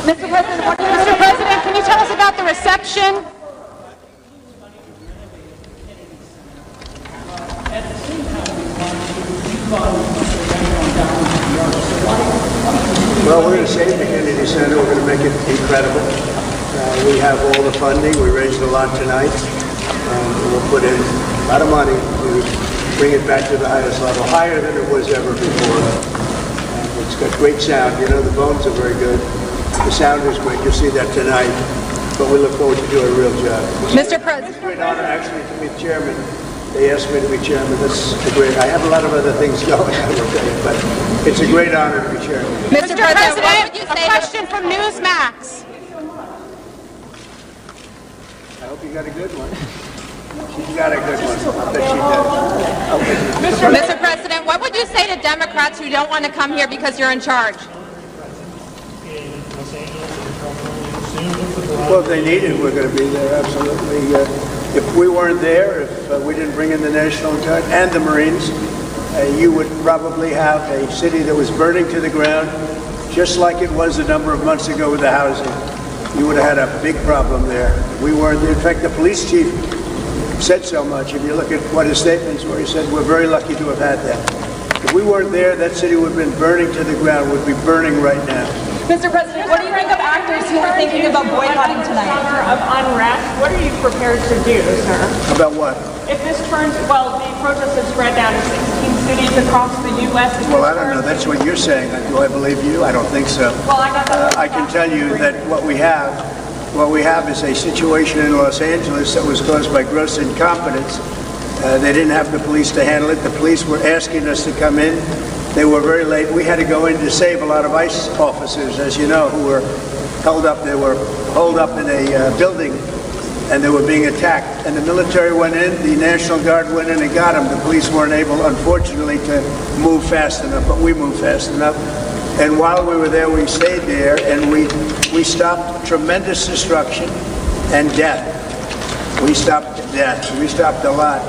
Mr. President, can you tell us about the reception? Well, we're going to save the Kennedy Center. We're going to make it incredible. We have all the funding. We raised a lot tonight. We'll put in a lot of money to bring it back to the highest level, higher than it was ever before. It's got great sound. You know, the bones are very good. The sound is great. You'll see that tonight. But we look forward to doing a real job. Mr. President. It's a great honor, actually, to be chairman. They asked me to be chairman. That's a great. I have a lot of other things going, I will tell you, but it's a great honor to be chairman. Mr. President, a question from Newsmax. I hope you got a good one. She's got a good one. I bet she does. Mr. President, what would you say to Democrats who don't want to come here because you're in charge? Well, if they need it, we're going to be there, absolutely. If we weren't there, if we didn't bring in the National Guard and the Marines, you would probably have a city that was burning to the ground, just like it was a number of months ago with the housing. You would have had a big problem there. We weren't there. In fact, the police chief said so much. If you look at what his statements were, he said, we're very lucky to have had that. If we weren't there, that city would have been burning to the ground, would be burning right now. Mr. President, what do you think of actors who are thinking about boycotting tonight? Of unrest, what are you prepared to do, sir? About what? If this turns, well, the protests have spread down to 16 cities across the U.S. Well, I don't know. That's what you're saying. Do I believe you? I don't think so. Well, I got that. I can tell you that what we have is a situation in Los Angeles that was caused by gross incompetence. They didn't have the police to handle it. The police were asking us to come in. They were very late. We had to go in to save a lot of ICE officers, as you know, who were held up. They were holed up in a building, and they were being attacked. And the military went in, the National Guard went in and got them. The police weren't able, unfortunately, to move fast enough, but we moved fast enough. And while we were there, we stayed there, and we stopped tremendous destruction and death. We stopped death. We stopped a lot.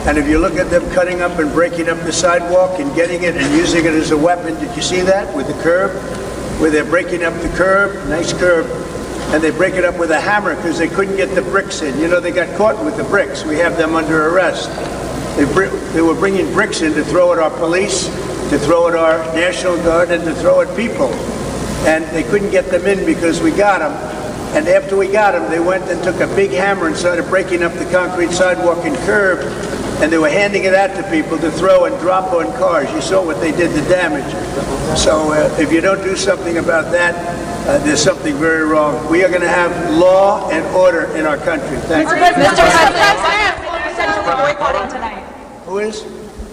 And if you look at them cutting up and breaking up the sidewalk and getting it and using it as a weapon, did you see that with the curb? Where they're breaking up the curb, nice curb, and they break it up with a hammer because they couldn't get the bricks in. You know, they got caught with the bricks. We have them under arrest. They were bringing bricks in to throw at our police, to throw at our National Guard, and to throw at people. And they couldn't get them in because we got them. And after we got them, they went and took a big hammer and started breaking up the concrete sidewalk and curb. And they were handing it out to people to throw and drop on cars. You saw what they did, the damage. So if you don't do something about that, there's something very wrong. We are going to have law and order in our country. Thank you. Mr. President, essentially boycotting tonight. Who is?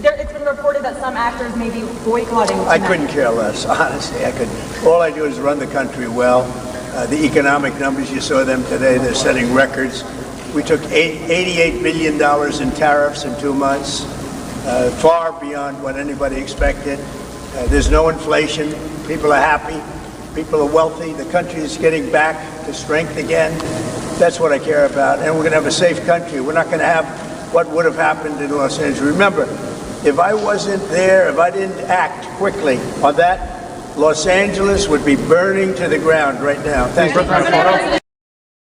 It's been reported that some actors may be boycotting tonight. I couldn't care less, honestly. I couldn't. All I do is run the country well. The economic numbers, you saw them today, they're setting records. We took $88 billion in tariffs in 2 months, far beyond what anybody expected. There's no inflation. People are happy. People are wealthy. The country is getting back to strength again. That's what I care about. And we're going to have a safe country. We're not going to have what would have happened in Los Angeles. Remember, if I wasn't there, if I didn't act quickly on that, Los Angeles would be burning to the ground right now. Thank you.